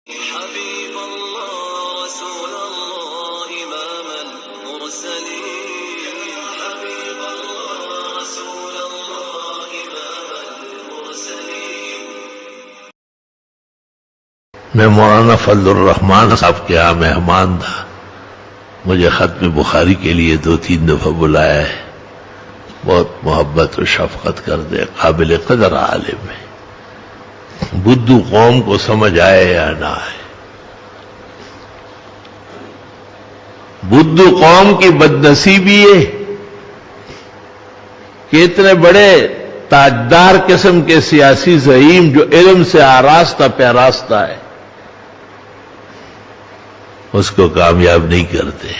حبيب الله رسول الله إمام المرسلين حبيب الله رسول الله إمام المرسلين. میں مولانا فضل الرحمان صاحب کے یہاں مہمان تھا. مجھے ختم بخاری کے لیے 2-3 دفعہ بلایا ہے. بہت محبت و شفقت کرتے، قابل قدر عالم ہے. بدھو قوم کو سمجھ آئے یا نہ آئے، بدھو قوم کی بدنصیبی ہے کہ اتنے بڑے تاجدار قسم کے سیاسی زعیم جو علم سے آراستہ پیراستہ ہے، اس کو کامیاب نہیں کرتے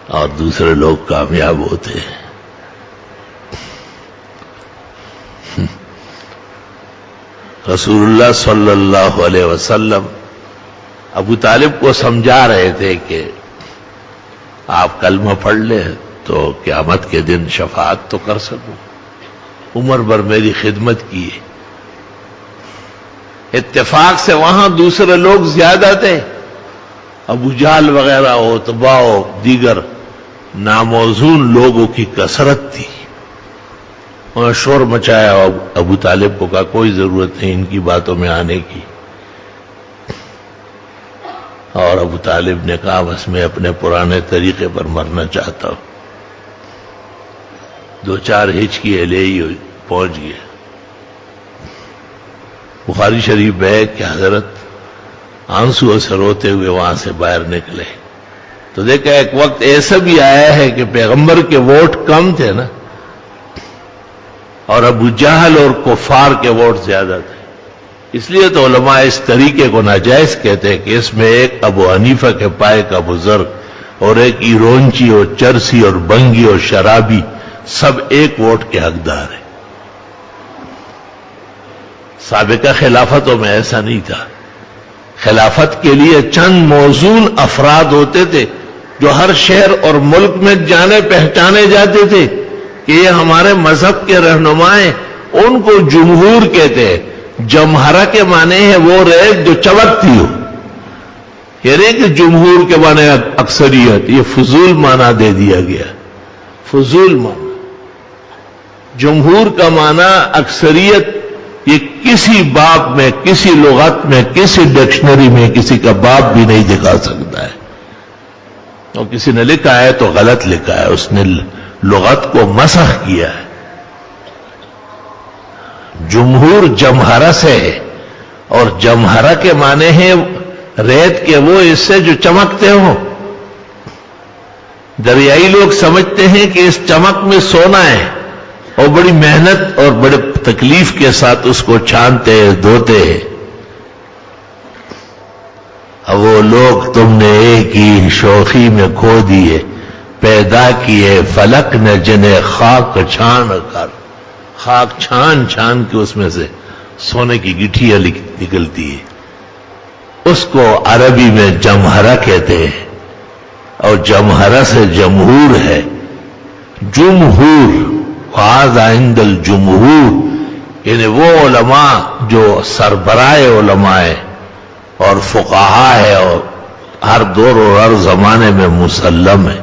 اور دوسرے لوگ کامیاب ہوتے ہیں. رسول اللہ صلی اللہ علیہ وسلم ابو طالب کو سمجھا رہے تھے کہ آپ کلمہ پڑھ لیں تو قیامت کے دن شفاعت تو کر سکوں. عمر بھر میری خدمت کی. اتفاق سے وہاں دوسرے لوگ زیادہ تھے، ابو جہل وغیرہ عتبہ و دیگر ناموزون لوگوں کی کثرت تھی. اور شور مچایا. ابو طالب کو کہا کوئی ضرورت نہیں ان کی باتوں میں آنے کی. اور ابو طالب نے کہا بس میں اپنے پرانے طریقے پر مرنا چاہتا ہوں. 2-4 ہچکیاں لے ہی پہنچ گئے. بخاری شریف ہے کہ حضرت آنسو سے روتے ہوئے وہاں سے باہر نکلے تو دیکھا ایک وقت ایسا بھی آیا ہے کہ پیغمبر کے ووٹ کم تھے نا، اور ابو جہل اور کفار کے ووٹ زیادہ تھے. اس لیے تو علماء اس طریقے کو ناجائز کہتے ہیں کہ اس میں ایک ابو حنیفہ کے پائے کا بزرگ اور ایک ایرونچی اور چرسی اور بنگی اور شرابی سب ایک ووٹ کے حقدار ہیں. سابقہ خلافتوں میں ایسا نہیں تھا. خلافت کے لیے چند موزون افراد ہوتے تھے جو ہر شہر اور ملک میں جانے پہچانے جاتے تھے کہ یہ ہمارے مذہب کے رہنما ہیں. ان کو جمہور کہتے ہیں. جمہرہ کے معنی ہے وہ ریت جو چمکتی ہو. یہ نہیں کہ جمہور کے معنی اکثریت، یہ فضول معنی دے دیا گیا. فضول معنی. جمہور کا معنی اکثریت، یہ کسی باب میں، کسی لغت میں، کسی ڈکشنری میں کسی کا باب بھی نہیں دکھا سکتا ہے. اور کسی نے لکھا ہے تو غلط لکھا ہے، اس نے لغت کو مسخ کیا ہے. جمہور جمہرہ سے ہے، اور جمہرہ کے معنی ہیں ریت کے وہ حصے جو چمکتے ہوں. دریائی لوگ سمجھتے ہیں کہ اس چمک میں سونا ہے اور بڑی محنت اور بڑے تکلیف کے ساتھ اس کو چھانتے ہیں، دھوتے ہیں. اب وہ لوگ تم نے ایک ہی شوخی میں کھو دیے، پیدا کیے فلک نے جنہیں خاک چھان کر. خاک چھان چھان کے اس میں سے سونے کی گٹھیاں نکلتی ہے. اس کو عربی میں جمہرہ کہتے ہیں، اور جمہرہ سے جمہور ہے. جمہور وَهَذَا عِنْدَ الْجُمْهُورِ، یعنی وہ علماء جو سربراہ علماء ہے اور فقہا ہے اور ہر دور اور ہر زمانے میں مسلم ہے.